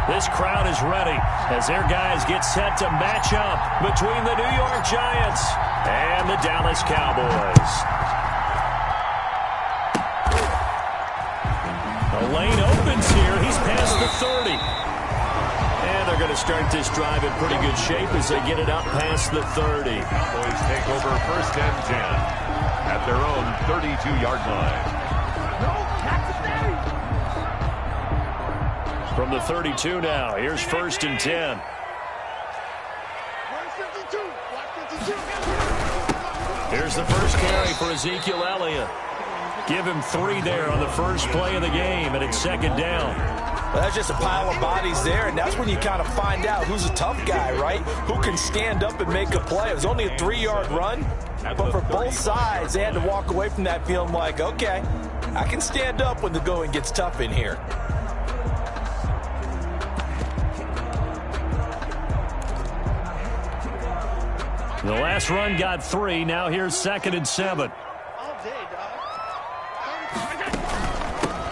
This crowd is ready as their guys get set to match up between the New York Giants and the Dallas Cowboys. The lane opens here. He's past the 30. And they're going to start this drive in pretty good shape as they get it up past the 30. Cowboys take over 1st and 10 at their own 32-yard line. From the 32 now, here's 1st and 10. Here's the first carry for Ezekiel Elliott. Give him 3 there on the first play of the game, and it's 2nd down. Well, that's just a pile of bodies there, and that's when you kind of find out who's a tough guy, right? Who can stand up and make a play. It was only a 3-yard run, but for both sides, they had to walk away from that feeling like, okay, I can stand up when the going gets tough in here. The last run got 3. Now here's 2nd and 7.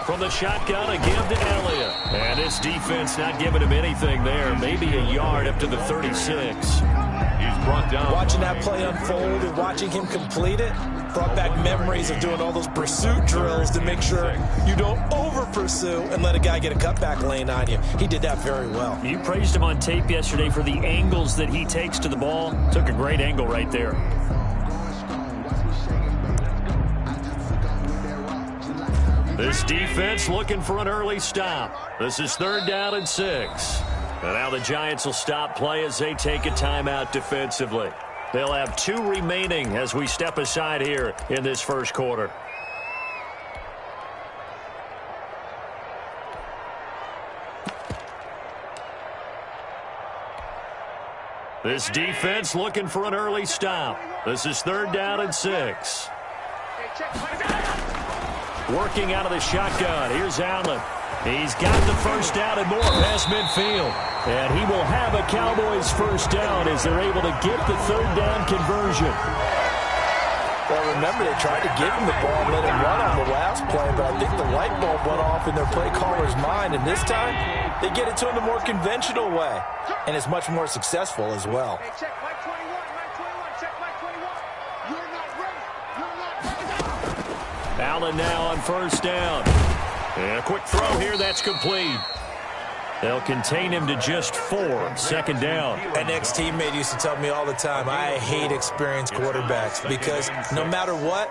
From the shotgun, a give to Elliott. And this defense not giving him anything there. Maybe a yard up to the 36. He's brought down. Watching that play unfold and watching him complete it brought back memories of doing all those pursuit drills to make sure you don't over-pursue and let a guy get a cutback lane on you. He did that very well. You praised him on tape yesterday for the angles that he takes to the ball. Took a great angle right there. This defense looking for an early stop. This is 3rd down and 6. And now the Giants will stop play as they take a timeout defensively. They'll have 2 remaining as we step aside here in this first quarter. This defense looking for an early stop. This is 3rd down and 6. Working out of the shotgun. Here's Allen. He's got the first down and more past midfield. And he will have a Cowboys first down as they're able to get the 3rd down conversion. Well, remember, they tried to give him the ball and let him run on the last play, but I think the light bulb went off in their play caller's mind, and this time they get it to him the more conventional way, and it's much more successful as well. Hey, check Mike 21, Mike 21, check Mike 21. You're not ready. You're not ready. Allen now on first down. And a quick throw here, that's complete. They'll contain him to just 4. 2nd down. An ex-teammate used to tell me all the time, I hate experienced quarterbacks because no matter what,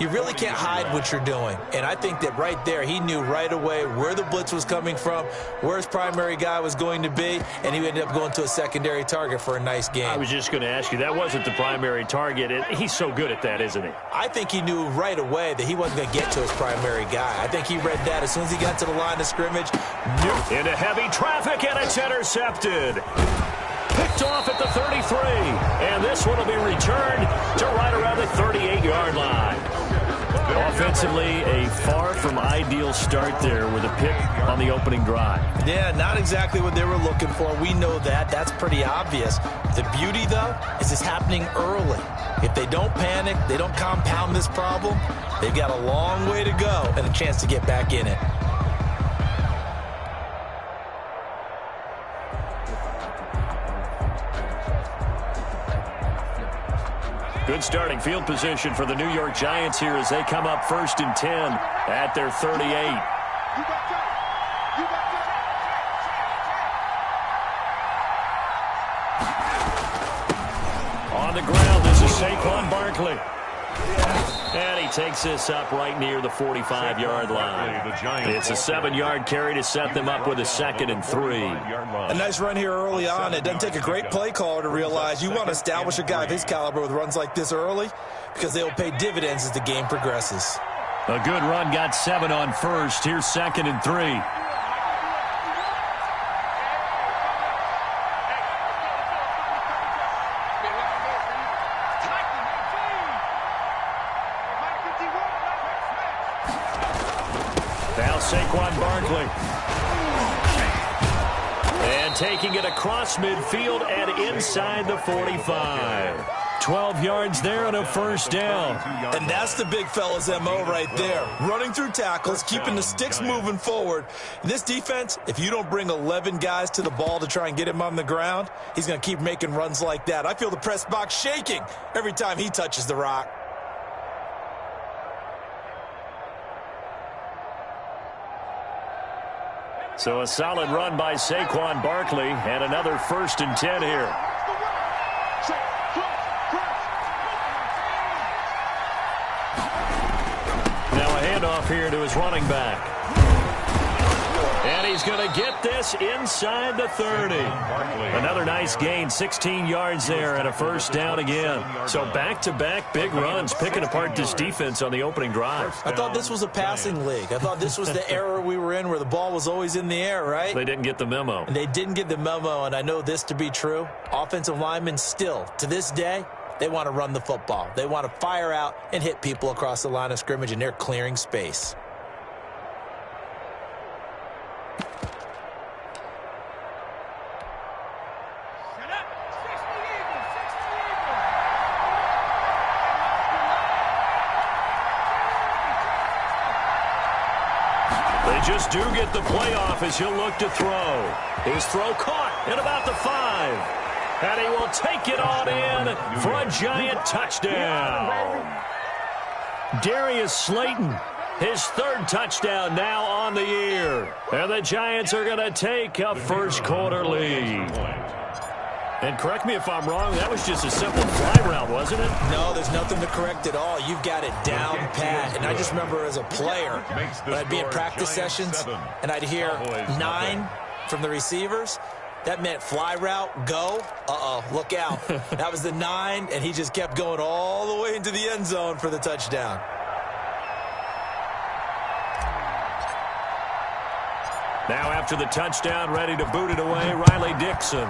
you really can't hide what you're doing. And I think that right there, he knew right away where the blitz was coming from, where his primary guy was going to be, and he ended up going to a secondary target for a nice game. I was just going to ask you, that wasn't the primary target. He's so good at that, isn't he? I think he knew right away that he wasn't going to get to his primary guy. I think he read that as soon as he got to the line of scrimmage. Into heavy traffic, and it's intercepted. Picked off at the 33, and this one will be returned to right around the 38-yard line. Offensively, a far from ideal start there with a pick on the opening drive. Yeah, not exactly what they were looking for. We know that. That's pretty obvious. The beauty, though, is it's happening early. If they don't panic, they don't compound this problem, they've got a long way to go and a chance to get back in it. Good starting field position for the New York Giants here as they come up 1st and 10 at their 38. On the ground, this is Saquon Barkley. And he takes this up right near the 45-yard line. It's a 7-yard carry to set them up with a 2nd and 3. A nice run here early on. It doesn't take a great play caller to realize you want to establish a guy of his caliber with runs like this early because they will pay dividends as the game progresses. A good run, got 7 on first. Here's 2nd and 3. Now Saquon Barkley. And taking it across midfield and inside the 45. 12 yards there and a first down. And that's the big fella's MO right there. Running through tackles, keeping the sticks moving forward. This defense, if you don't bring 11 guys to the ball to try and get him on the ground, he's going to keep making runs like that. I feel the press box shaking every time he touches the rock. So a solid run by Saquon Barkley and another 1st and 10 here. Now a handoff here to his running back. And he's going to get this inside the 30. Another nice gain, 16 yards there and a first down again. So back-to-back big runs, picking apart this defense on the opening drive. I thought this was a passing league. I thought this was the era we were in where the ball was always in the air, right? They didn't get the memo. And they didn't get the memo, and I know this to be true. Offensive linemen still, to this day, they want to run the football. They want to fire out and hit people across the line of scrimmage, and they're clearing space. Just do get the play off as he'll look to throw. His throw caught at about the 5. And he will take it on in for a giant touchdown. Darius Slayton, his 3rd touchdown now on the year. And the Giants are going to take a first-quarter lead. And correct me if I'm wrong, that was just a simple fly route, wasn't it? No, there's nothing to correct at all. You've got it down pat. And I just remember as a player, when I'd be in practice sessions, and I'd hear 9 from the receivers, that meant fly route, go. Uh-oh, look out. That was the 9, and he just kept going all the way into the end zone for the touchdown. Now after the touchdown, ready to boot it away, Riley Dixon.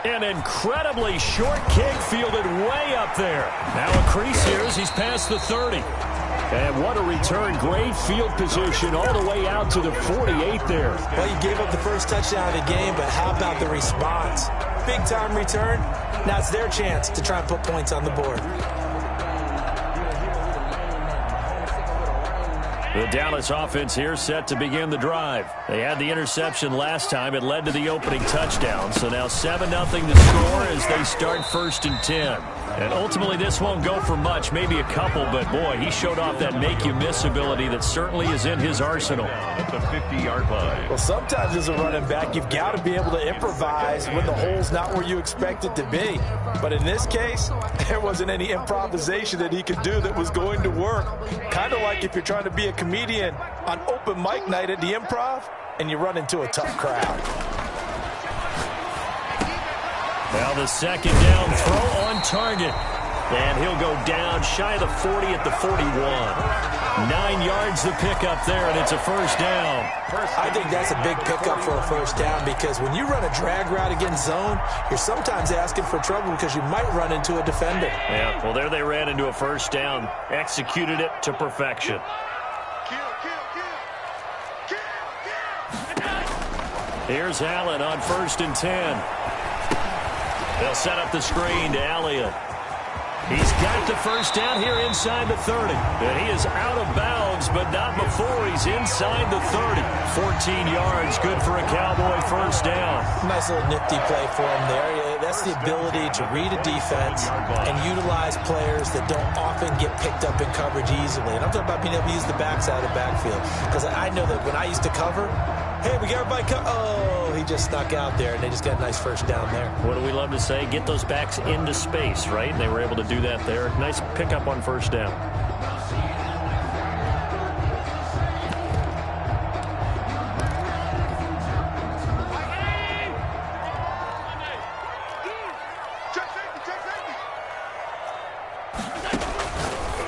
An incredibly short kick fielded way up there. Now a crease here as he's past the 30. And what a return. Great field position all the way out to the 48 there. Well, you gave up the first touchdown of the game, but how about the response? Big-time return. Now it's their chance to try and put points on the board. The Dallas offense here set to begin the drive. They had the interception last time. It led to the opening touchdown. So now 7-0 to score as they start 1st and 10. And ultimately this won't go for much, maybe a couple, but boy, he showed off that make-you-miss ability that certainly is in his arsenal. At the 50-yard line. Well, sometimes as a running back, you've got to be able to improvise when the hole's not where you expect it to be. But in this case, there wasn't any improvisation that he could do that was going to work. Kind of like if you're trying to be a comedian on open mic night at the Improv and you run into a tough crowd. Now the 2nd down throw on target. And he'll go down shy of the 40 at the 41. 9 yards the pickup there, and it's a first down. I think that's a big pickup for a first down because when you run a drag route against zone, you're sometimes asking for trouble because you might run into a defender. Yeah, well, there they ran into a first down. Executed it to perfection. Here's Allen on 1st and 10. They'll set up the screen to Elliott. He's got the first down here inside the 30. And he is out of bounds, but not before he's inside the 30. 14 yards, good for a Cowboy first down. Nice little nifty play for him there. That's the ability to read a defense and utilize players that don't often get picked up in coverage easily. And I'm talking about being able to use the backside of the backfield. Because I know that when I used to cover, hey, we got everybody oh, he just snuck out there, and they just got a nice first down there. What do we love to say? Get those backs into space, right? And they were able to do that there. Nice pickup on first down.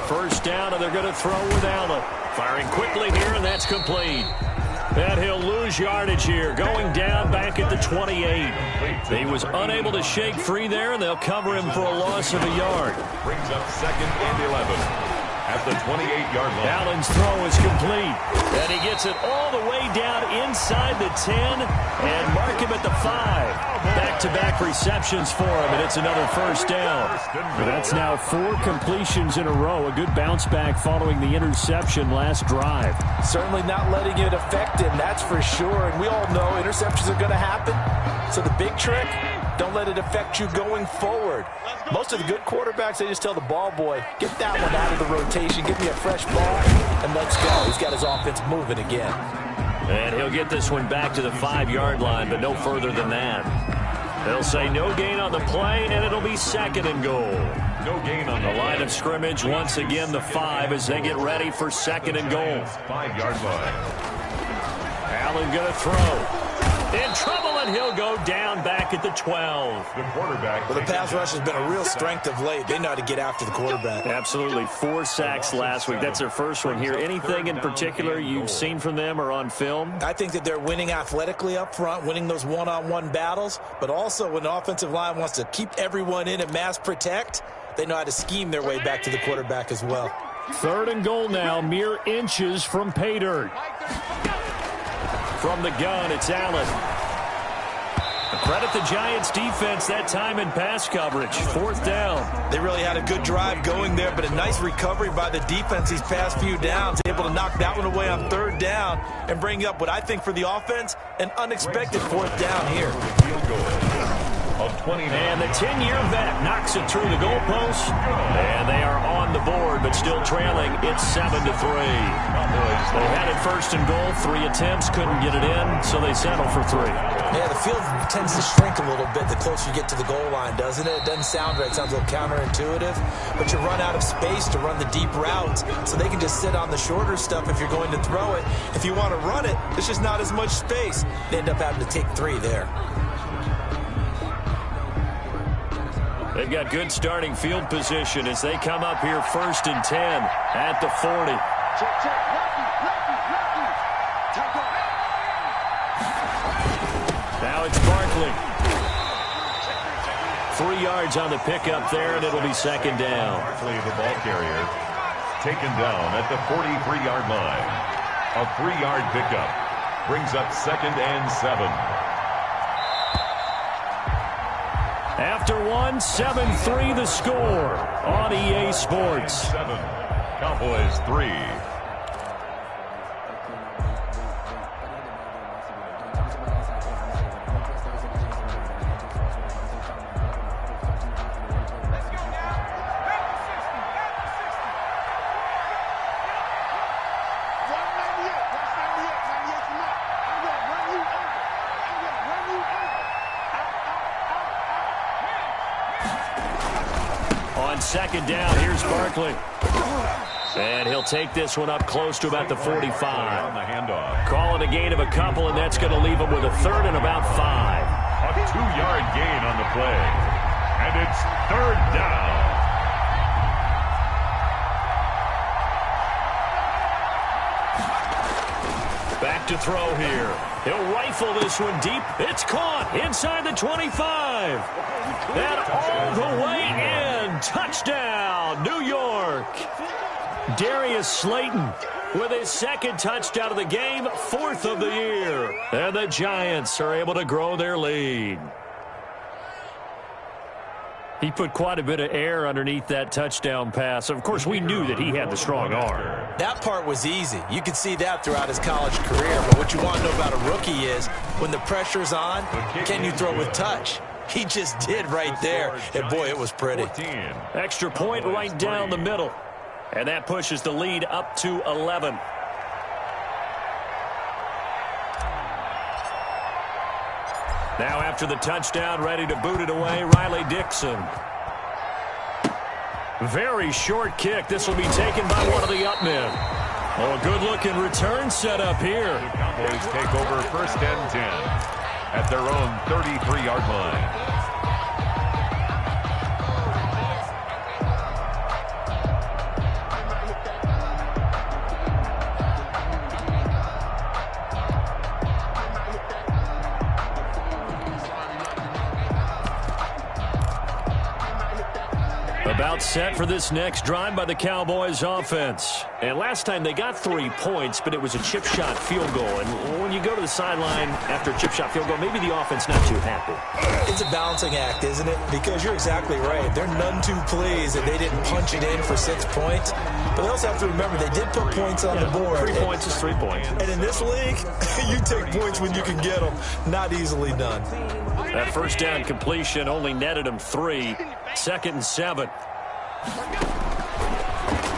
First down, and they're going to throw with Allen. Firing quickly here, and that's complete. And he'll lose yardage here, going down back at the 28. He was unable to shake free there, and they'll cover him for a loss of a yard. Brings up 2nd and 11 at the 28-yard line. Allen's throw is complete. And he gets it all the way down inside the 10 and mark him at the 5. Back-to-back receptions for him, and it's another first down. That's now 4 completions in a row. A good bounce back following the interception last drive. Certainly not letting it affect him, that's for sure. And we all know interceptions are going to happen. So the big trick, don't let it affect you going forward. Most of the good quarterbacks, they just tell the ball boy, get that one out of the rotation, give me a fresh ball, and let's go. He's got his offense moving again. And he'll get this one back to the 5-yard line, but no further than that. They'll say no gain on the play, and it'll be 2nd and goal. No gain on the line of scrimmage. Once again, the 5 as they get ready for 2nd and goal. 5-yard line. Allen going to throw. In trouble, and he'll go down back at the 12. The quarterback. Well, the pass rush has been a real strength of late. They know how to get after the quarterback. Absolutely. 4 sacks last week. That's their first one here. Anything in particular you've seen from them or on film? I think that they're winning athletically up front, winning those one-on-one battles, but also when the offensive line wants to keep everyone in and mass protect, they know how to scheme their way back to the quarterback as well. 3rd and goal now, mere inches from pay dirt. From the gun, it's Allen. Credit the Giants' defense that time in pass coverage. 4th down. They really had a good drive going there, but a nice recovery by the defense these past few downs. Able to knock that one away on 3rd down and bring up what I think for the offense, an unexpected 4th down here. And the 10-year vet knocks it through the goalpost. And they are on the board, but still trailing. It's 7-3. They had it 1st and goal. 3 attempts, couldn't get it in, so they settle for 3. Yeah, the field tends to shrink a little bit the closer you get to the goal line, doesn't it? It doesn't sound right. It sounds a little counterintuitive. But you run out of space to run the deep routes, so they can just sit on the shorter stuff if you're going to throw it. If you want to run it, there's just not as much space. They end up having to take 3 there. They've got good starting field position as they come up here 1st and 10 at the 40. Now it's Barkley. 3 yards on the pickup there, and it'll be 2nd down. Barkley, the ball carrier, taken down at the 43-yard line. A 3-yard pickup brings up 2nd and 7. After 7-3 the score on EA Sports. 7, Cowboys 3. On 2nd down, here's Barkley. And he'll take this one up close to about the 45. On the handoff. Call it a gain of a couple, and that's going to leave him with a 3rd and about 5. A 2-yard gain on the play. And it's 3rd down. Back to throw here. He'll rifle this one deep. It's caught inside the 25. And all the way in. Touchdown, New York. Darius Slayton with his 2nd touchdown of the game, 4th of the year. And the Giants are able to grow their lead. He put quite a bit of air underneath that touchdown pass. Of course, we knew that he had the strong arm. That part was easy. You could see that throughout his college career. But what you want to know about a rookie is when the pressure's on, can you throw with touch? He just did right there. And, boy, it was pretty. Extra point right down the middle. And that pushes the lead up to 11. Now after the touchdown, ready to boot it away, Riley Dixon. Very short kick. This will be taken by one of the up men. Oh, a good-looking return set up here. The Cowboys take over 1st and 10 at their own 33-yard line. About set for this next drive by the Cowboys offense. And last time they got 3 points, but it was a chip shot field goal. And when you go to the sideline after a chip shot field goal, maybe the offense not too happy. It's a balancing act, isn't it? Because you're exactly right. They're none too pleased that they didn't punch it in for 6 points. But they also have to remember they did put points on the board. 3 points is 3 points. And in this league, you take points when you can get them. Not easily done. That first down completion only netted him 3. 2nd and 7.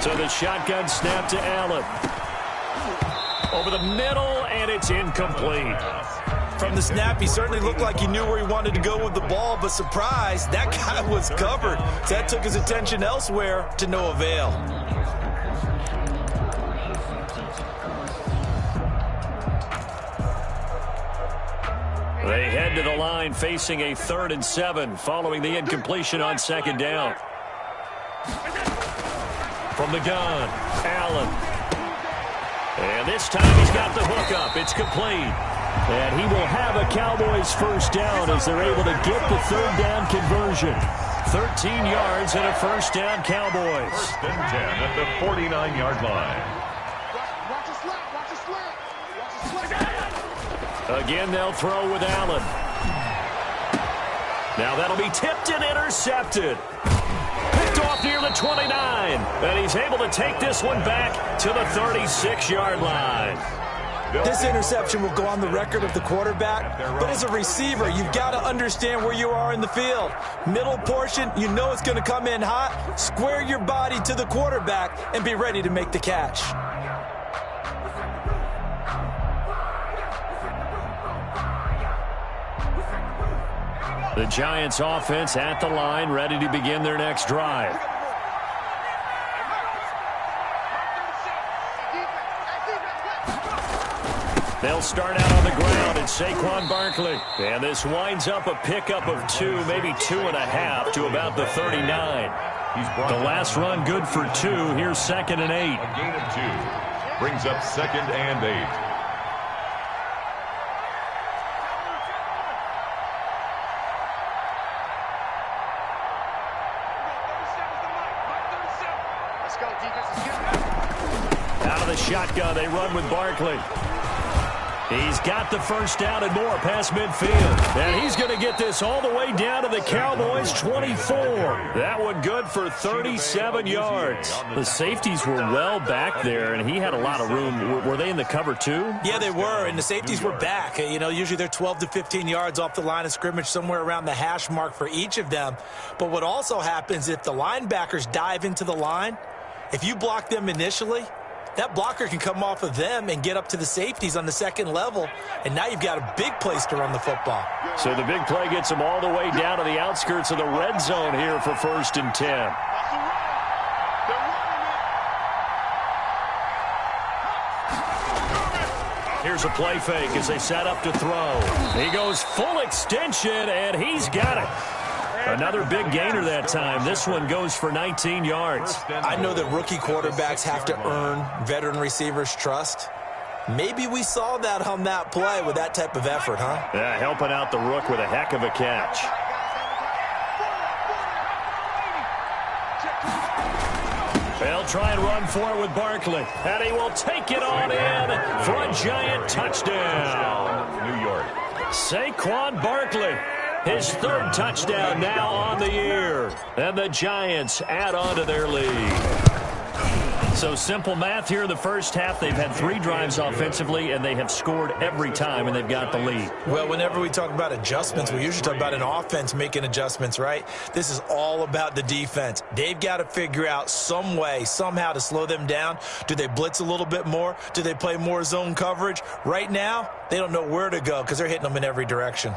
So the shotgun snap to Allen. Over the middle, and it's incomplete. From the snap, he certainly looked like he knew where he wanted to go with the ball, but surprise, that guy was covered. So that took his attention elsewhere to no avail. They head to the line facing a 3rd and 7 following the incompletion on 2nd down. From the gun, Allen. And this time he's got the hook up. It's complete. And he will have a Cowboys first down as they're able to get the 3rd down conversion. 13 yards and a first down, Cowboys. 1st and 10 at the 49-yard line. Watch a slant. Watch a slant. Watch a slant. Again, they'll throw with Allen. Now that'll be tipped and intercepted. Picked off near the 29. And he's able to take this one back to the 36-yard line. This interception will go on the record of the quarterback, but as a receiver, you've got to understand where you are in the field. Middle portion, you know it's going to come in hot. Square your body to the quarterback and be ready to make the catch. The Giants offense at the line, ready to begin their next drive. They'll start out on the ground. It's Saquon Barkley. And this winds up a pickup of 2, maybe 2.5 to about the 39. The last run good for 2. Here's 2nd and 8. A gain of 2. Brings up 2nd and 8. Out of the shotgun, they run with Barkley. He's got the first down and more past midfield. And he's going to get this all the way down to the Cowboys' 24. That one good for 37 yards. The safeties were well back there, and he had a lot of room. Were they in the cover, too? Yeah, they were, and the safeties were back. You know, usually they're 12 to 15 yards off the line of scrimmage, somewhere around the hash mark for each of them. But what also happens if the linebackers dive into the line, if you block them initially, that blocker can come off of them and get up to the safeties on the 2nd level, and now you've got a big place to run the football. So the big play gets them all the way down to the outskirts of the red zone here for 1st and 10. Here's a play fake as they set up to throw. He goes full extension, and he's got it. Another big gainer that time. This one goes for 19 yards. I know that rookie quarterbacks have to earn veteran receivers' trust. Maybe we saw that on that play with that type of effort, huh? Yeah, helping out the rook with a heck of a catch. They'll try and run for it with Barkley. And he will take it on in for a giant touchdown. New York. Saquon Barkley. His 3rd touchdown now on the year. And the Giants add on to their lead. So simple math here in the first half. They've had 3 drives offensively, and they have scored every time, and they've got the lead. Well, whenever we talk about adjustments, we usually talk about an offense making adjustments, right? This is all about the defense. They've got to figure out some way, somehow to slow them down. Do they blitz a little bit more? Do they play more zone coverage? Right now, they don't know where to go because they're hitting them in every direction.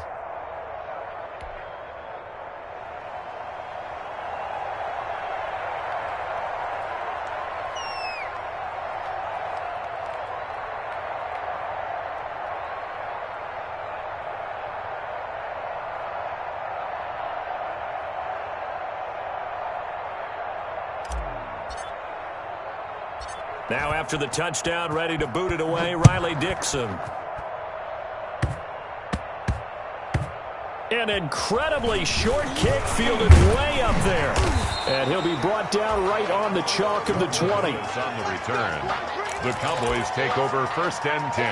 Now after the touchdown, ready to boot it away, Riley Dixon. An incredibly short kick fielded way up there. And he'll be brought down right on the chalk of the 20. On the return, the Cowboys take over 1st and 10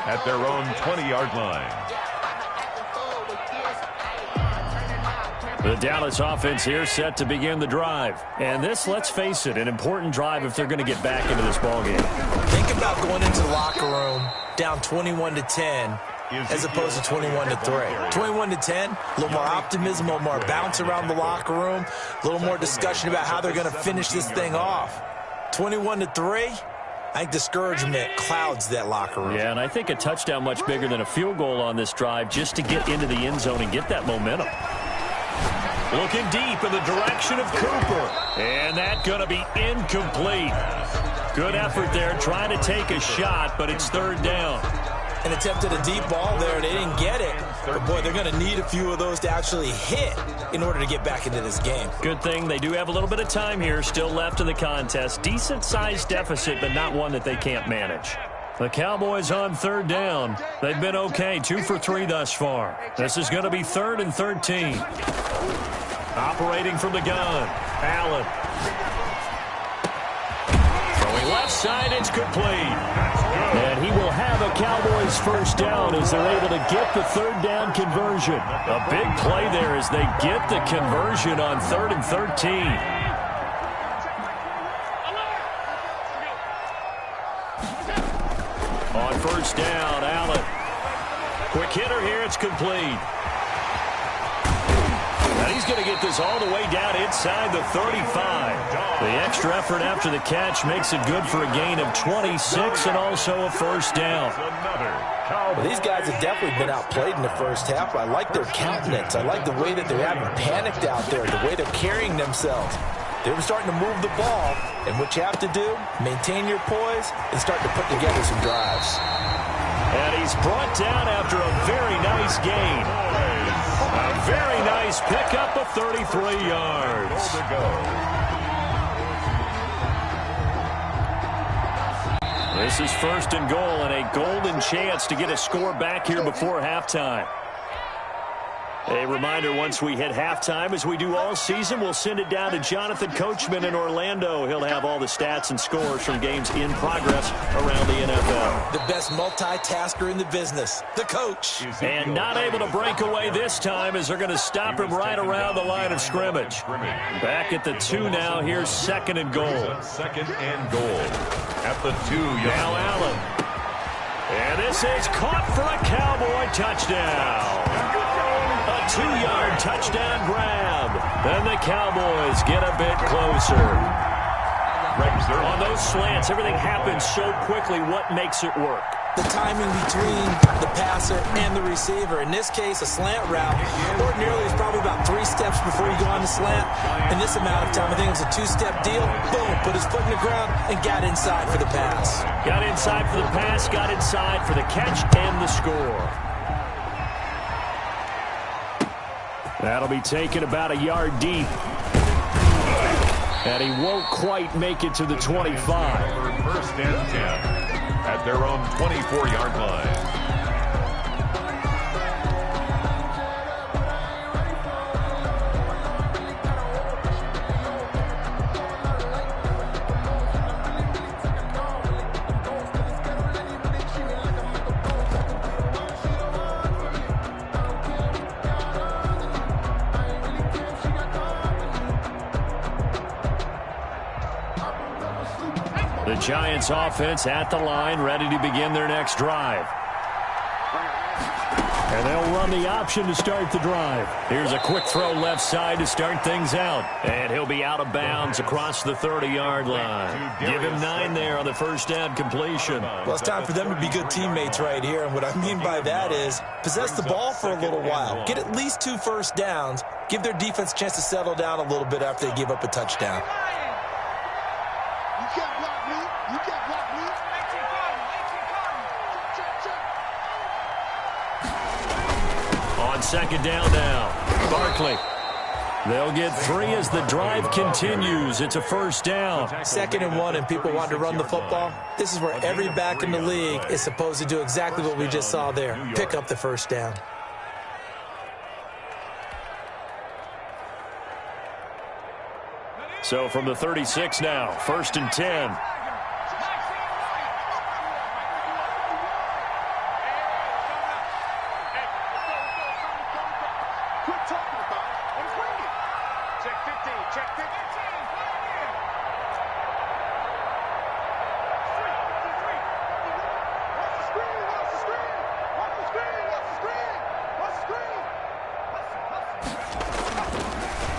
at their own 20-yard line. The Dallas offense here set to begin the drive. And this, let's face it, an important drive if they're going to get back into this ballgame. Think about going into the locker room down 21-10 as opposed to 21-3. 21-10, a little more optimism, a little more bounce around the locker room, a little more discussion about how they're going to finish this thing off. 21-3, I think discouragement clouds that locker room. Yeah, and I think a touchdown much bigger than a field goal on this drive just to get into the end zone and get that momentum. Looking deep in the direction of Cooper. And that going to be incomplete. Good effort there, trying to take a shot, but it's 3rd down. And attempted a deep ball there, and they didn't get it. But, boy, they're going to need a few of those to actually hit in order to get back into this game. Good thing they do have a little bit of time here still left in the contest. Decent-sized deficit, but not one that they can't manage. The Cowboys on 3rd down. They've been okay, 2 for 3 thus far. This is going to be 3rd and 13. Operating from the gun, Allen. Throwing left side, it's complete. And he will have a Cowboys 1st down as they're able to get the 3rd down conversion. A big play there as they get the conversion on 3rd and 13. On 1st down, Allen. Quick hitter here, it's complete. And he's going to get this all the way down inside the 35. The extra effort after the catch makes it good for a gain of 26 and also a 1st down. Well, these guys have definitely been outplayed in the first half. I like their countenance. I like the way that they're having panicked out there, the way they're carrying themselves. They were starting to move the ball, and what you have to do, maintain your poise and start to put together some drives. And he's brought down after a very nice gain. A very nice pickup of 33 yards. This is 1st and goal and a golden chance to get a score back here before halftime. A reminder, once we hit halftime, as we do all season, we'll send it down to Jonathan Coachman in Orlando. He'll have all the stats and scores from games in progress around the NFL. The best multitasker in the business, the coach. And not able to break away this time as they're going to stop him right around the line of scrimmage. Back at the 2 now. Here's 2nd and goal. 2nd and goal at the 2. Now Allen. And this is caught for a Cowboy touchdown. A 2-yard touchdown grab. And the Cowboys get a bit closer. On those slants, everything happens so quickly. What makes it work? The timing between the passer and the receiver. In this case, a slant route ordinarily is probably about 3 steps before you go on the slant. In this amount of time, I think it was a 2-step deal. Boom, put his foot in the ground and got inside for the pass. Got inside for the pass, got inside for the catch and the score. That'll be taken about a yard deep. And he won't quite make it to the 25. 1st and 10 at their own 24-yard line. The Giants offense at the line, ready to begin their next drive. And they'll run the option to start the drive. Here's a quick throw left side to start things out. And he'll be out of bounds across the 30-yard line. Give him 9 there on the 1st down completion. Well, it's time for them to be good teammates right here. And what I mean by that is possess the ball for a little while. Get at least 2 first downs. Give their defense a chance to settle down a little bit after they give up a touchdown. You can't block me. You can't block me. On 2nd down now, Barkley. They'll get 3 as the drive continues. It's a 1st down. 2nd and 1, and people want to run the football. This is where every back in the league is supposed to do exactly what we just saw there. Pick up the 1st down. So from the 36 now, 1st and 10.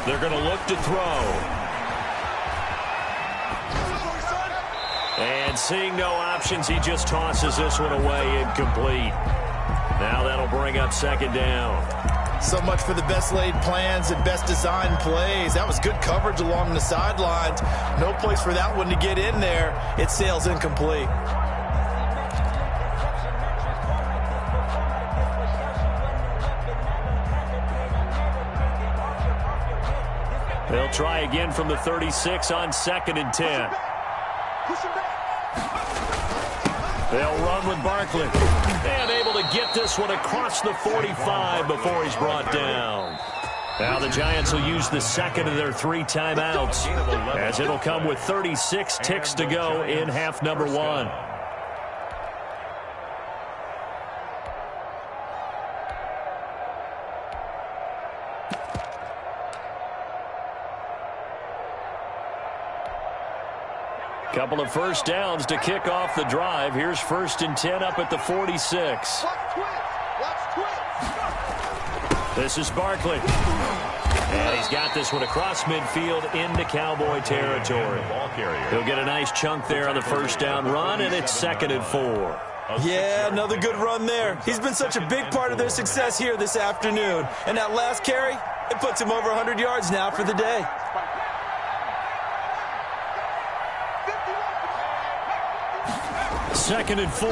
They're going to look to throw. And seeing no options, he just tosses this one away, incomplete. Now that'll bring up 2nd down. So much for the best laid plans and best designed plays. That was good coverage along the sidelines. No place for that one to get in there. It sails incomplete. They'll try again from the 36 on 2nd and 10. They'll run with Barkley. And able to get this one across the 45 before he's brought down. Now the Giants will use the 2nd of their 3 timeouts, as it'll come with 36 ticks to go in half number 1. Couple of first downs to kick off the drive. Here's 1st and 10 up at the 46. This is Barkley. And he's got this one across midfield into Cowboy territory. He'll get a nice chunk there on the first down run, and it's 2nd and 4. Yeah, another good run there. He's been such a big part of their success here this afternoon. And that last carry, it puts him over 100 yards now for the day. 2nd and 4.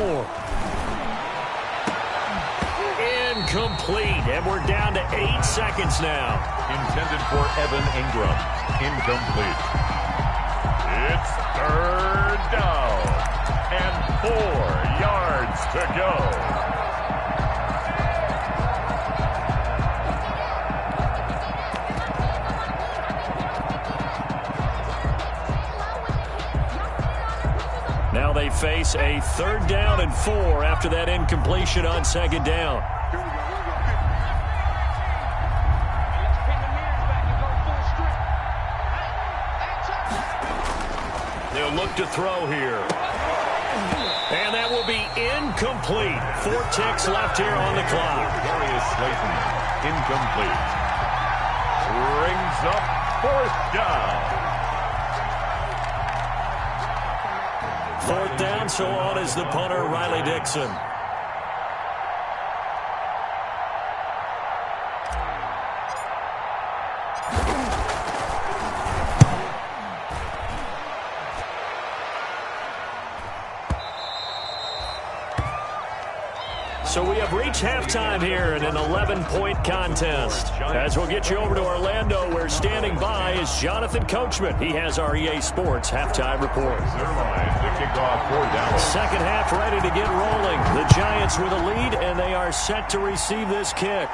Incomplete, and we're down to 8 seconds now. Intended for Evan Ingram. Incomplete. It's 3rd down and 4 yards to go. Now they face a 3rd down and 4 after that incompletion on 2nd down. They'll look to throw here. And that will be incomplete. 4 ticks left here on the clock. Darius Slayton, incomplete. Brings up 4th down. 4th down, so on is the punter, Riley Dixon. So we have reached halftime here in an 11-point contest. As we'll get you over to Orlando, where standing by is Jonathan Coachman. He has our EA Sports halftime report. Second half ready to get rolling. The Giants with a lead, and they are set to receive this kick.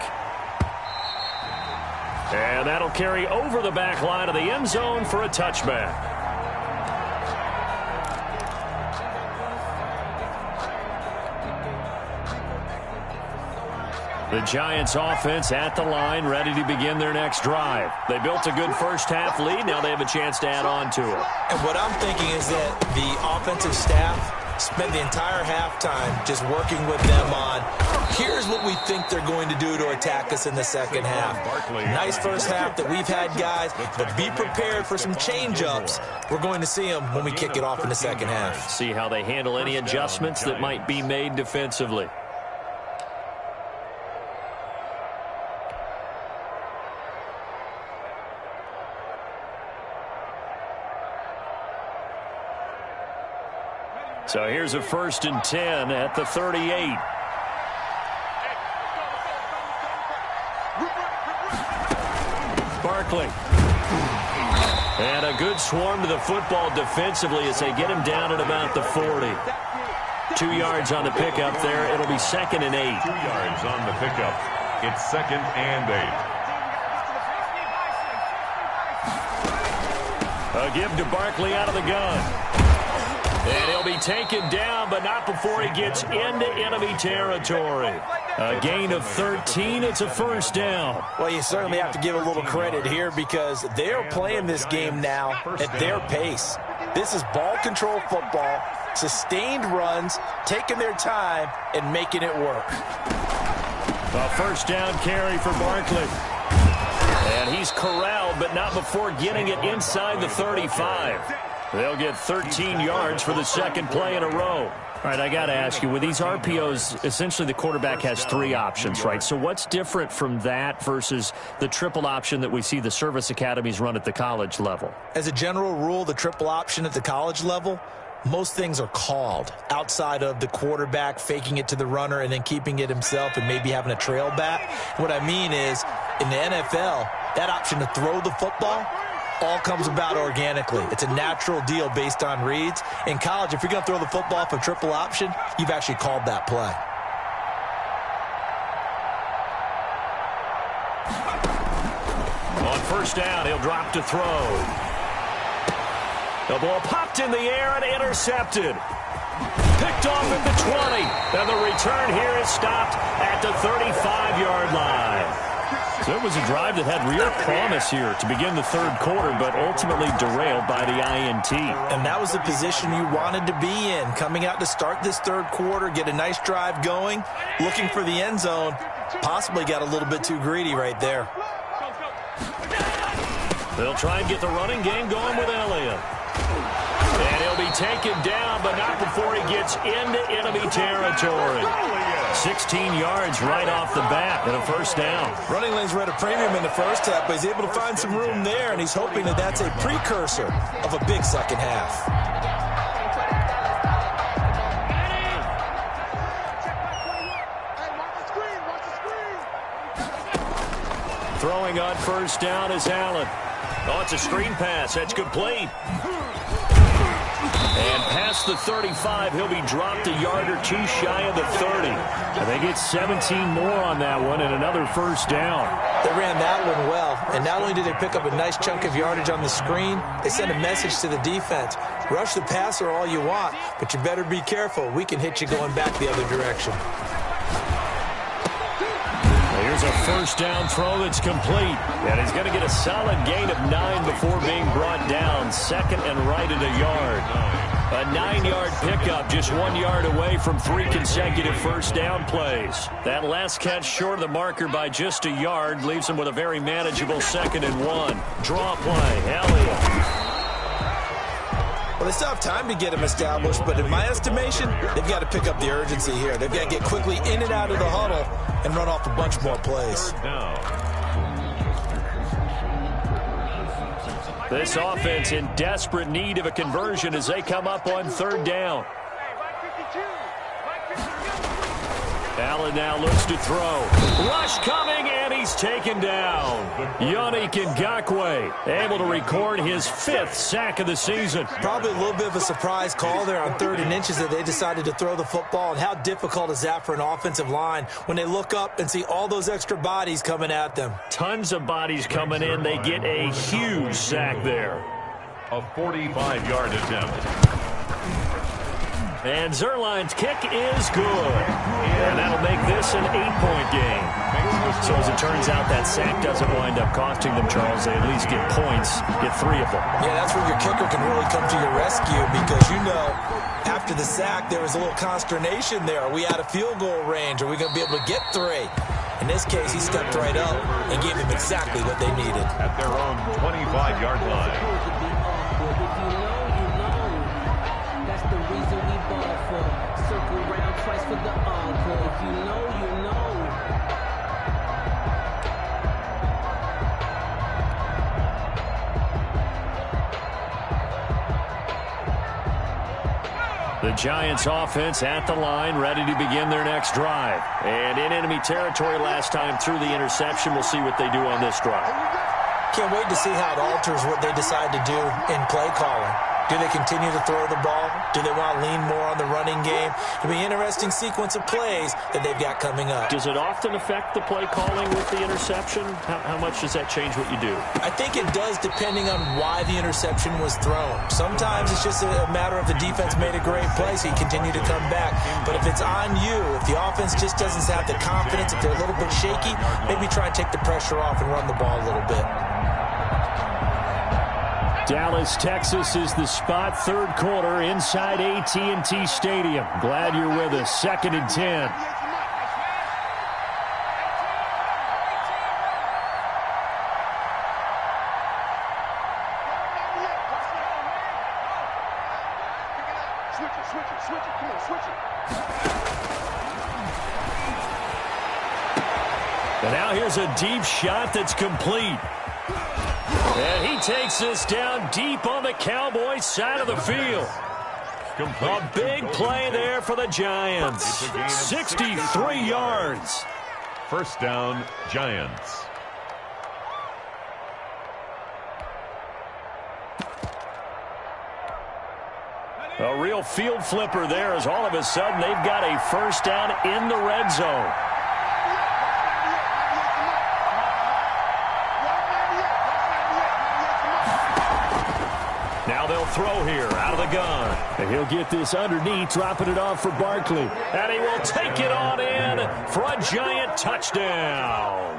And that'll carry over the back line of the end zone for a touchback. The Giants offense at the line, ready to begin their next drive. They built a good first half lead. Now they have a chance to add on to it. And what I'm thinking is that the offensive staff spent the entire halftime just working with them on, here's what we think they're going to do to attack us in the second half. Nice first half that we've had, guys, but be prepared for some change-ups. We're going to see them when we kick it off in the second half. See how they handle any adjustments that might be made defensively. So here's a 1st and 10 at the 38. Barkley. And a good swarm to the football defensively as they get him down at about the 40. 2 yards on the pickup there. It'll be 2nd and 8. 2 yards on the pickup. It's 2nd and 8. A give to Barkley out of the gun. And he'll be taken down, but not before he gets into enemy territory. A gain of 13. It's a first down. Well, you certainly have to give a little credit here because they're playing this game now at their pace. This is ball control football, sustained runs, taking their time, and making it work. A first down carry for Barkley. And he's corralled, but not before getting it inside the 35. They'll get 13 yards for the second play in a row. All right, I got to ask you, with these RPOs, essentially the quarterback has three options, right? So what's different from that versus the triple option that we see the service academies run at the college level? As a general rule, the triple option at the college level, most things are called outside of the quarterback faking it to the runner and then keeping it himself and maybe having a trail back. What I mean is, in the NFL, that option to throw the football all comes about organically. It's a natural deal based on reads. In college, if you're going to throw the football for triple option, you've actually called that play. On first down, he'll drop to throw. The ball popped in the air and intercepted. Picked off at the 20. And the return here is stopped at the 35-yard line. So it was a drive that had real promise here to begin the third quarter, but ultimately derailed by the INT. And that was the position you wanted to be in, coming out to start this third quarter, get a nice drive going, looking for the end zone. Possibly got a little bit too greedy right there. They'll try and get the running game going with Elliott. And he'll be taken down, but not before he gets into enemy territory. 16 yards right off the bat and a first down. Running lanes were at a premium in the first half, but he's able to find some room there, and he's hoping that that's a precursor of a big second half. Throwing on first down is Allen. Oh, it's a screen pass. That's complete. And past the 35, he'll be dropped a yard or two shy of the 30. And they get 17 more on that one and another first down. They ran that one well, and not only did they pick up a nice chunk of yardage on the screen, they sent a message to the defense. Rush the passer all you want, but you better be careful. We can hit you going back the other direction. Here's a first down throw that's complete. And he's going to get a solid gain of 9 before being brought down. Second and right at a yard. A 9-yard pickup, just 1 yard away from 3 consecutive first down plays. That last catch short of the marker by just a yard leaves him with a very manageable 2nd and 1. Draw play, Elliott. Well, they still have time to get him established, but in my estimation, they've got to pick up the urgency here. They've got to get quickly in and out of the huddle and run off a bunch more plays. This offense in desperate need of a conversion as they come up on third down. Allen now looks to throw. Rush coming, and he's taken down. Yannick Ngakoue able to record his 5th sack of the season. Probably a little bit of a surprise call there on 3rd and inches that they decided to throw the football. And how difficult is that for an offensive line when they look up and see all those extra bodies coming at them? Tons of bodies coming in. They get a huge sack there. A 45-yard attempt. And Zerline's kick is good. And that'll make this an 8-point game. So as it turns out, that sack doesn't wind up costing them, Charles. They at least get points, get 3 of them. Yeah, that's where your kicker can really come to your rescue because, you know, after the sack, there was a little consternation there. Are we out of field goal range? Are we going to be able to get 3? In this case, he stepped right up and gave them exactly what they needed. At their own 25-yard line. For the encore, if you know, you know. The Giants offense at the line, ready to begin their next drive. And in enemy territory last time through the interception. We'll see what they do on this drive. Can't wait to see how it alters what they decide to do in play calling. Do they continue to throw the ball? Do they want to lean more on the running game? It'll be an interesting sequence of plays that they've got coming up. Does it often affect the play calling with the interception? How much does that change what you do? I think it does depending on why the interception was thrown. Sometimes it's just a matter of the defense made a great play, so you continue to come back. But if it's on you, if the offense just doesn't have the confidence, if they're a little bit shaky, maybe try and take the pressure off and run the ball a little bit. Dallas, Texas is the spot. Third quarter inside AT&T Stadium. Glad you're with us. 2nd and 10. And now here's a deep shot that's complete. And he takes this down deep on the Cowboys side of the field. A big play there for the Giants. 63 yards. First down, Giants. A real field flipper there as all of a sudden they've got a first down in the red zone. Now they'll throw here out of the gun. And he'll get this underneath, dropping it off for Barkley. And he will take it on in for a Giant touchdown.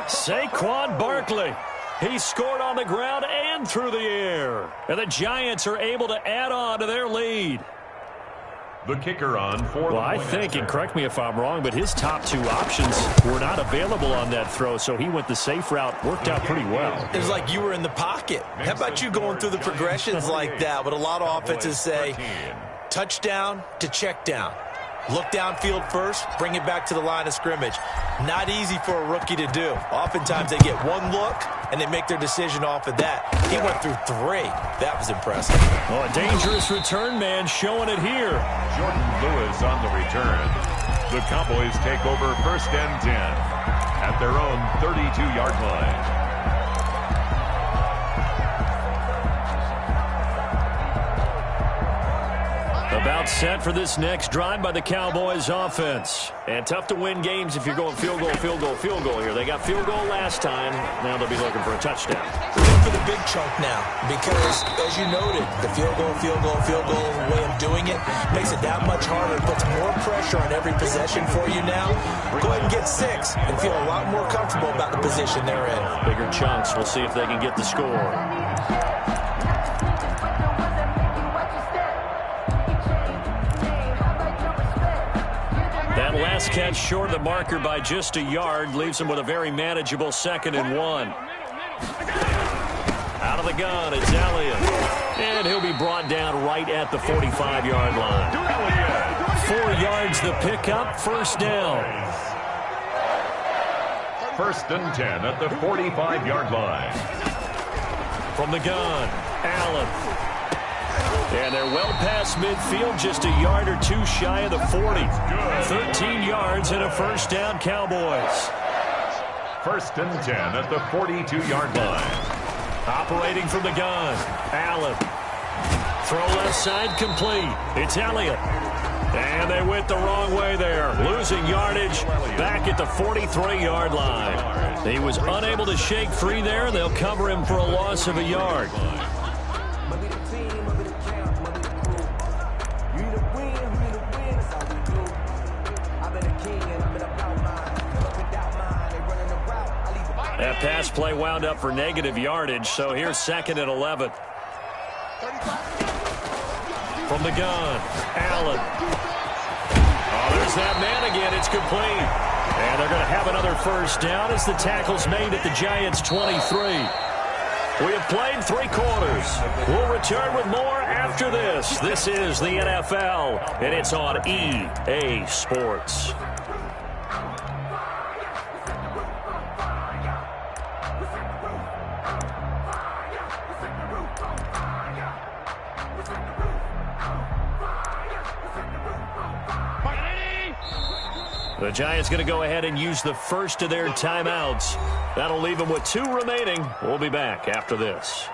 Saquon Barkley. He scored on the ground and through the air. And the Giants are able to add on to their lead. The kicker on for Well, I think, and correct me if I'm wrong, but his top two options were not available on that throw, so he went the safe route. Worked out pretty well. It was like you were in the pocket. How about you going through the progressions like that? But a lot of offenses say touchdown to check down. Look downfield first, bring it back to the line of scrimmage. Not easy for a rookie to do. Oftentimes they get one look, and they make their decision off of that. He went through 3. That was impressive. Oh, a dangerous return man showing it here. Jordan Lewis on the return. The Cowboys take over 1st and 10 at their own 32-yard line. About set for this next drive by the Cowboys offense. And tough to win games if you're going field goal, field goal, field goal here. They got field goal last time. Now they'll be looking for a touchdown. Look for the big chunk now because, as you noted, the field goal way of doing it makes it that much harder. It puts more pressure on every possession for you now. Go ahead and get 6 and feel a lot more comfortable about the position they're in. Bigger chunks. We'll see if they can get the score. That last catch short of the marker by just a yard leaves him with a very manageable 2nd and 1. Out of the gun, it's Elliott. And he'll be brought down right at the 45-yard line. 4 yards the pickup, first down. 1st and 10 at the 45-yard line. From the gun, Allen. And they're well past midfield, just a yard or 2 shy of the 40. 13 yards and a first down, Cowboys. 1st and 10 at the 42-yard line. Operating from the gun, Allen. Throw left side complete. It's Elliott. And they went the wrong way there. Losing yardage back at the 43-yard line. He was unable to shake free there, and they'll cover him for a loss of a yard. That pass play wound up for negative yardage, so here's 2nd and 11. From the gun, Allen. Oh, there's that man again. It's complete. And they're going to have another first down as the tackle's made at the Giants' 23. We have played 3 quarters. We'll return with more after this. This is the NFL, and it's on EA Sports. The Giants going to go ahead and use the first of their timeouts. That'll leave them with 2 remaining. We'll be back after this.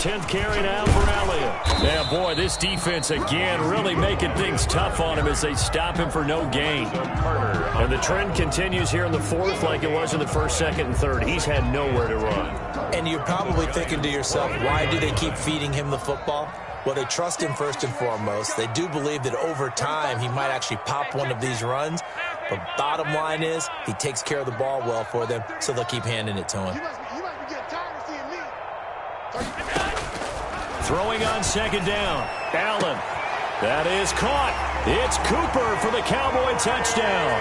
10th carry now for Elliott. Yeah, boy, this defense again really making things tough on him as they stop him for no gain. And the trend continues here in the fourth like it was in the first, second, and third. He's had nowhere to run. And you're probably thinking to yourself, why do they keep feeding him the football? Well, they trust him first and foremost. They do believe that over time he might actually pop one of these runs. But bottom line is he takes care of the ball well for them, so they'll keep handing it to him. You must be getting tired of seeing me. Throwing on second down. Allen. That is caught. It's Cooper for the Cowboy touchdown.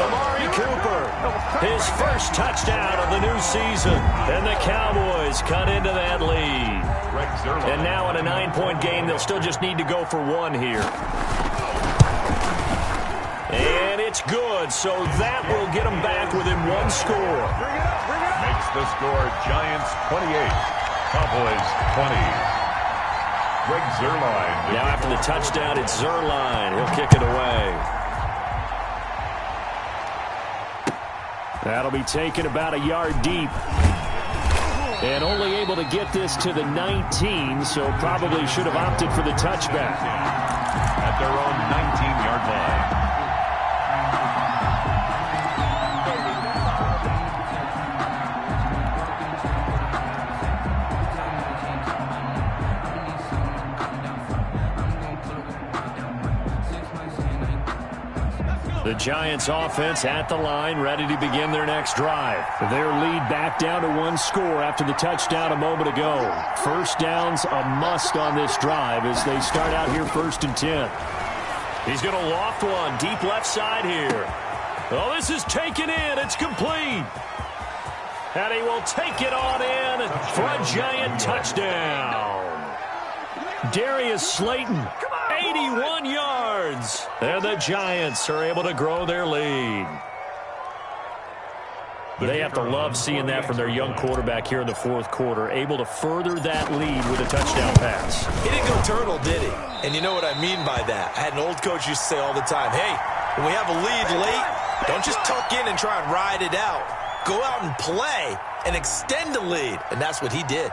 Amari Cooper, his first touchdown of the new season. And the Cowboys cut into that lead. And now in a 9-point game, they'll still just need to go for one here. And it's good, so that will get them back within one score. Makes the score Giants 28, Cowboys 20. Greg Zuerlein. Now after the touchdown, it's Zuerlein. He'll kick it away. That'll be taken about a yard deep. And only able to get this to the 19, so probably should have opted for the touchback. At their own 19-yard line. The Giants offense at the line, ready to begin their next drive. Their lead back down to one score after the touchdown a moment ago. First down's a must on this drive as they start out here 1st and 10. He's going to loft one deep left side here. Oh, this is taken in. It's complete. And he will take it on in for a Giant touchdown. Darius Slayton, 81 yards. And the Giants are able to grow their lead. They have to love seeing that from their young quarterback here in the fourth quarter, able to further that lead with a touchdown pass. He didn't go turtle, did he? And you know what I mean by that. I had an old coach used to say all the time, hey, when we have a lead late, don't just tuck in and try and ride it out. Go out and play and extend the lead. And that's what he did.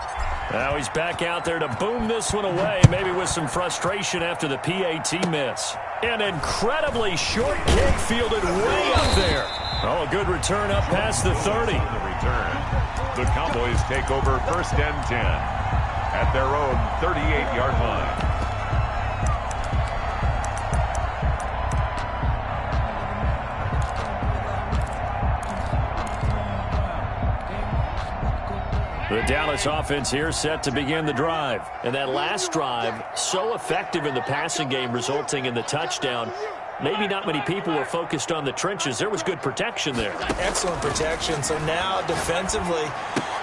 Now he's back out there to boom this one away, maybe with some frustration after the PAT miss. An incredibly short kick fielded way up there. Oh, a good return up past the 30. The return. The Cowboys take over 1st and 10 at their own 38-yard line. The Dallas offense here set to begin the drive. And that last drive, so effective in the passing game, resulting in the touchdown. Maybe not many people were focused on the trenches. There was good protection there. Excellent protection. So now, defensively,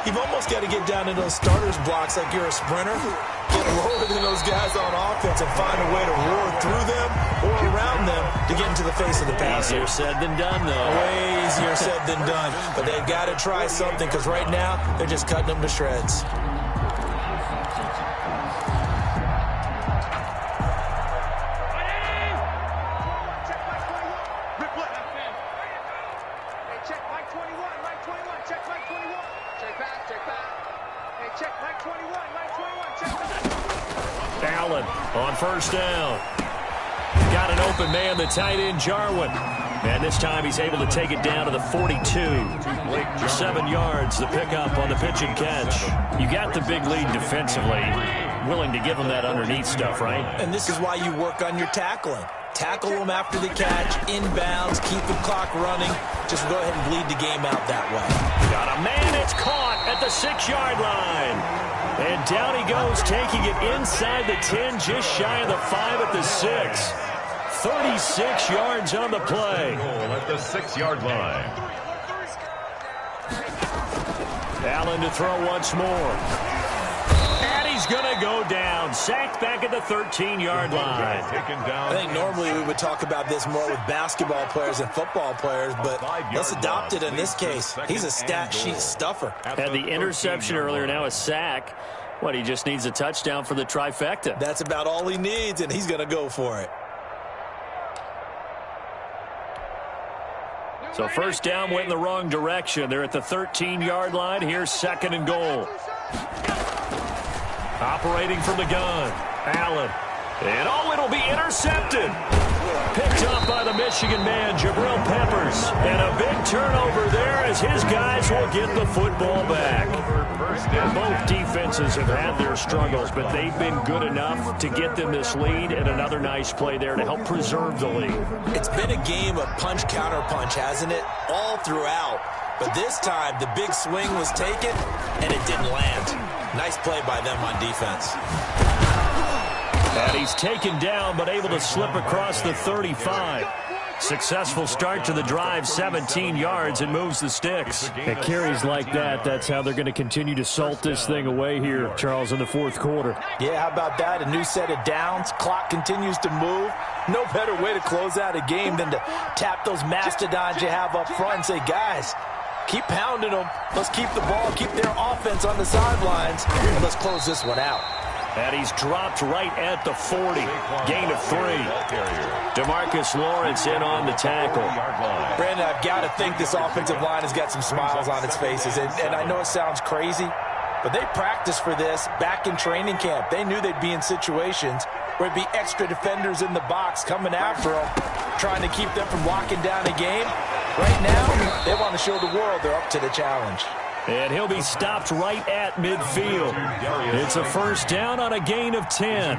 you've almost got to get down in those starters blocks like you're a sprinter. Get lower than those guys on offense and find a way to roar through them or around them to get into the face of the passer. Easier said than done, though. Way easier said than done. But they've got to try something because right now, they're just cutting them to shreds. Allen on 1st down. Got an open man, the tight end, Jarwin. And this time he's able to take it down to the 42. 7 yards, the pickup on the pitch and catch. You got the big lead defensively. Willing to give them that underneath stuff, right? And this is why you work on your tackling. Tackle them after the catch, inbounds, keep the clock running. Just go ahead and bleed the game out that way. Got a man, it's caught at the 6-yard line. And down he goes, taking it inside the 10, just shy of the 5 at the 6. 36 yards on the play. At the 6-yard line. Allen to throw once more. And he's going to go down. Sacked back at the 13-yard line. I think normally we would talk about this more with basketball players and football players, but let's adopt it in this case. He's a stat sheet stuffer. Had the interception earlier, now a sack. What, he just needs a touchdown for the trifecta. That's about all he needs, and he's going to go for it. So 1st down went in the wrong direction. They're at the 13-yard line. Here's 2nd and goal. Operating from the gun, Allen. And it'll be intercepted. Picked up by the Michigan man, Jabril Peppers. And a big turnover there as his guys will get the football back. Both defenses have had their struggles, but they've been good enough to get them this lead, and another nice play there to help preserve the lead. It's been a game of punch-counter-punch, hasn't it? All throughout. But this time, the big swing was taken, and it didn't land. Nice play by them on defense. And he's taken down, but able to slip across the 35. Successful start to the drive, 17 yards, and moves the sticks. At carries like that, that's how they're going to continue to salt this thing away here, Charles, in the fourth quarter. Yeah, how about that? A new set of downs. Clock continues to move. No better way to close out a game than to tap those mastodons you have up front and say, guys, keep pounding them. Let's keep the ball, keep their offense on the sidelines, and let's close this one out. And he's dropped right at the 40. Gain of 3. DeMarcus Lawrence in on the tackle. Brandon, I've got to think this offensive line has got some smiles on its faces. And I know it sounds crazy, but they practiced for this back in training camp. They knew they'd be in situations where it'd be extra defenders in the box coming after them, trying to keep them from locking down a game. Right now, they want to show the world they're up to the challenge. And he'll be stopped right at midfield. It's a first down on a gain of 10.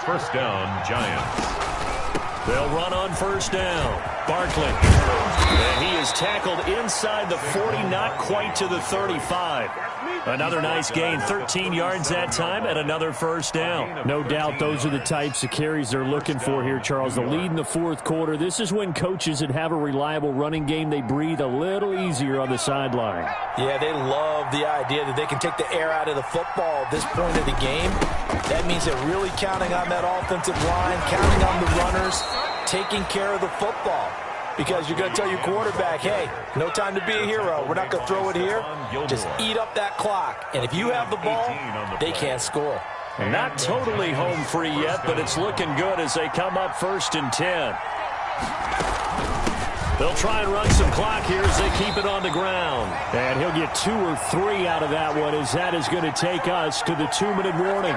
First down, Giants. They'll run on first down. Barkley. And he is tackled inside the 40, not quite to the 35. Another nice gain, 13 yards that time, and another first down. No doubt those are the types of carries they're looking for here, Charles. The lead in the fourth quarter. This is when coaches that have a reliable running game, they breathe a little easier on the sideline. Yeah, they love the idea that they can take the air out of the football at this point of the game. That means they're really counting on that offensive line, counting on the runners, taking care of the football. Because you're going to tell your quarterback, hey, no time to be a hero. We're not going to throw it here. Just eat up that clock. And if you have the ball, they can't score. Not totally home free yet, but it's looking good as they come up first and 10. They'll try and run some clock here as they keep it on the ground. And he'll get 2 or 3 out of that one, as that is going to take us to the 2-minute warning.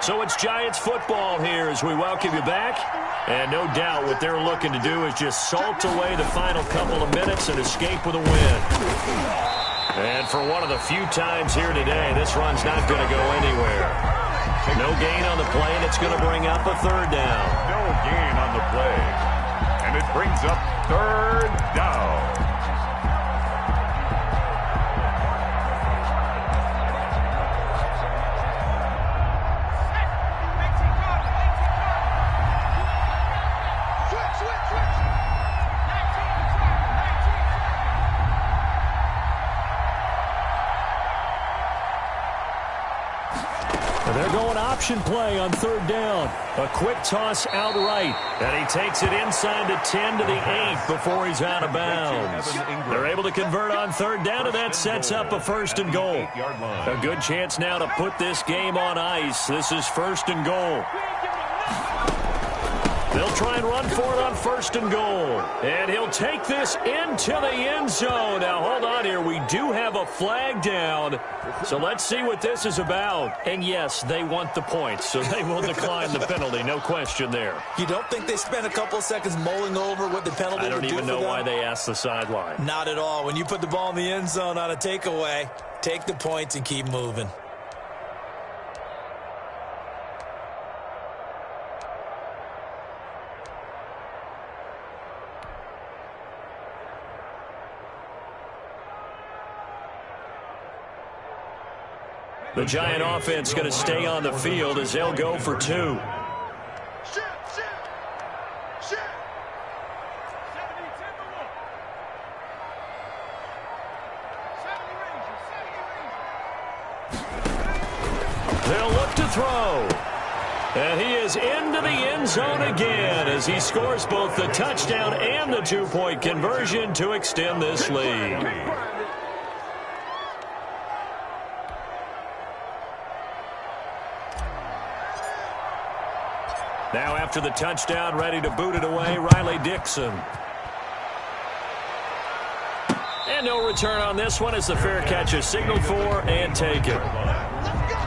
So it's Giants football here as we welcome you back. And no doubt what they're looking to do is just salt away the final couple of minutes and escape with a win. And for one of the few times here today, this run's not going to go anywhere. No gain on the play, and it's going to bring up a third down. No gain on the play. And it brings up third down. They're going option play on third down. A quick toss outright. And he takes it inside the 10 to the 8 before he's out of bounds. They're able to convert on third down, and that sets up a first and goal. A good chance now to put this game on ice. This is first and goal. They'll try and run for it on first and goal. And he'll take this into the end zone. Now, hold on here. We do have a flag down. So let's see what this is about. And, yes, they want the points, so they will decline the penalty. No question there. You don't think they spent a couple of seconds mulling over what the penalty would do for them? I don't even know why they asked the sideline. Not at all. When you put the ball in the end zone on a takeaway, take the points and keep moving. The Giant offense going to stay on the field as they'll go for 2. They'll look to throw. And he is into the end zone again as he scores both the touchdown and the 2-point conversion to extend this lead. Now after the touchdown, ready to boot it away, Riley Dixon. And no return on this one as the fair catch is signaled for and taken.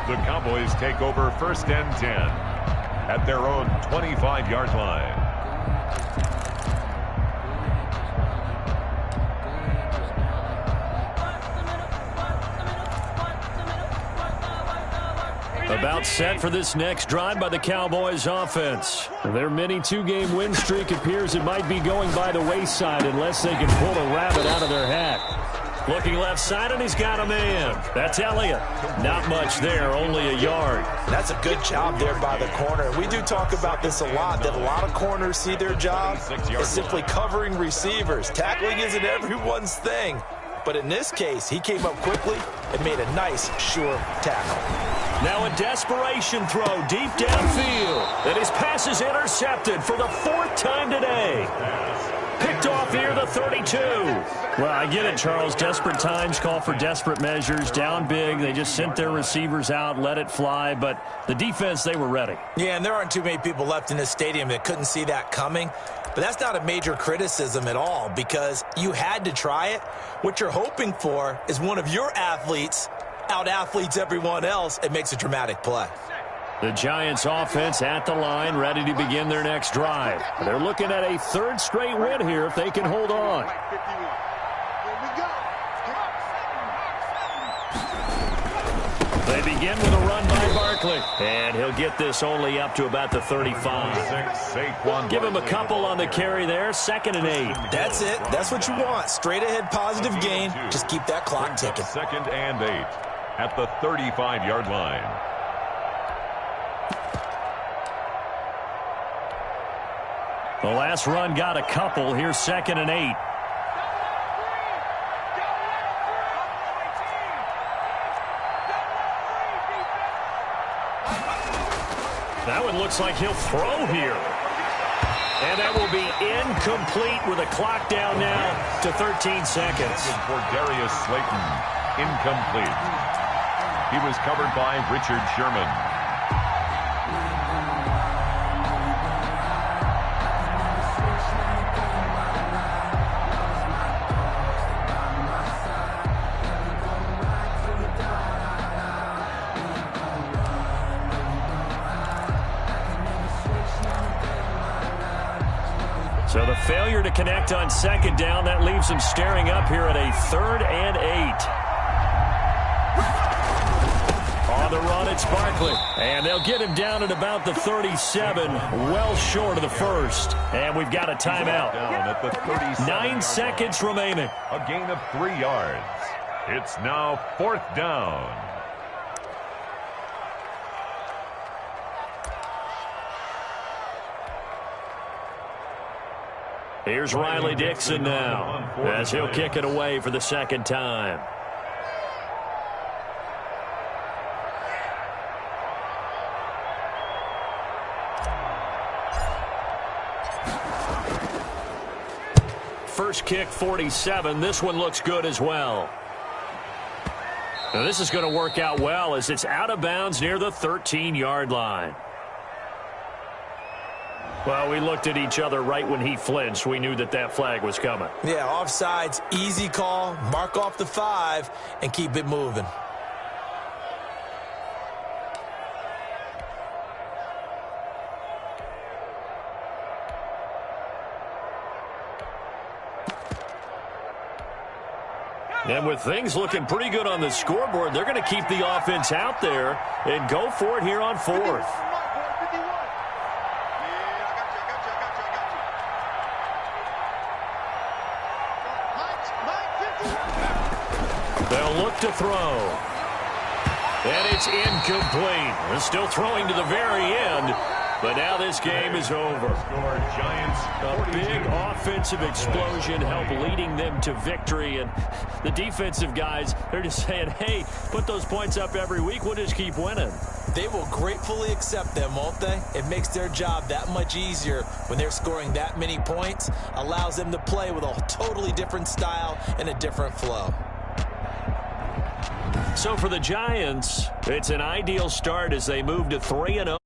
The Cowboys take over 1st and 10 at their own 25-yard line. About set for this next drive by the Cowboys offense. Their mini 2-game win streak appears it might be going by the wayside unless they can pull a rabbit out of their hat. Looking left side, and he's got a man. That's Elliott. Not much there, only a yard. That's a good job there by the corner. We do talk about this a lot, that a lot of corners see their job as simply covering receivers. Tackling isn't everyone's thing. But in this case, he came up quickly and made a nice, sure tackle. Now a desperation throw deep downfield. And his pass is intercepted for the 4th time today. Picked off near the 32. Well, I get it, Charles. Desperate times call for desperate measures. Down big. They just sent their receivers out, let it fly. But the defense, they were ready. Yeah, and there aren't too many people left in this stadium that couldn't see that coming. But that's not a major criticism at all because you had to try it. What you're hoping for is one of your athletes out-athletes everyone else and makes a dramatic play. The Giants offense at the line, ready to begin their next drive. They're looking at a 3rd straight win here if they can hold on. They begin with a run by Barkley. And he'll get this only up to about the 35. Give him a couple on the carry there. 2nd and 8. That's it. That's what you want. Straight ahead positive gain. Just keep that clock ticking. 2nd and 8 at the 35-yard line. The last run got a couple. Here's 2nd and 8. That one looks like he'll throw here. And that will be incomplete with a clock down now to 13 seconds. For Darius Slayton, incomplete. He was covered by Richard Sherman. So the failure to connect on 2nd down, that leaves them staring up here at a 3rd and 8. On the run, it's Barkley. And they'll get him down at about the 37, well short of the 1st. And we've got a timeout. Down at the 9 seconds remaining. A gain of 3 yards. It's now 4th down. Here's Riley Dixon now as he'll kick it away for the 2nd time. First kick, 47. This one looks good as well. Now this is going to work out well as it's out of bounds near the 13-yard line. Well, we looked at each other right when he flinched. We knew that that flag was coming. Yeah, offsides, easy call, mark off the 5, and keep it moving. And with things looking pretty good on the scoreboard, they're going to keep the offense out there and go for it here on 4th. They'll look to throw. And it's incomplete. They're still throwing to the very end. But now this game is over. A big offensive explosion helped leading them to victory. And the defensive guys, they're just saying, hey, put those points up every week. We'll just keep winning. They will gratefully accept them, won't they? It makes their job that much easier when they're scoring that many points. Allows them to play with a totally different style and a different flow. So for the Giants, it's an ideal start as they move to 3-0.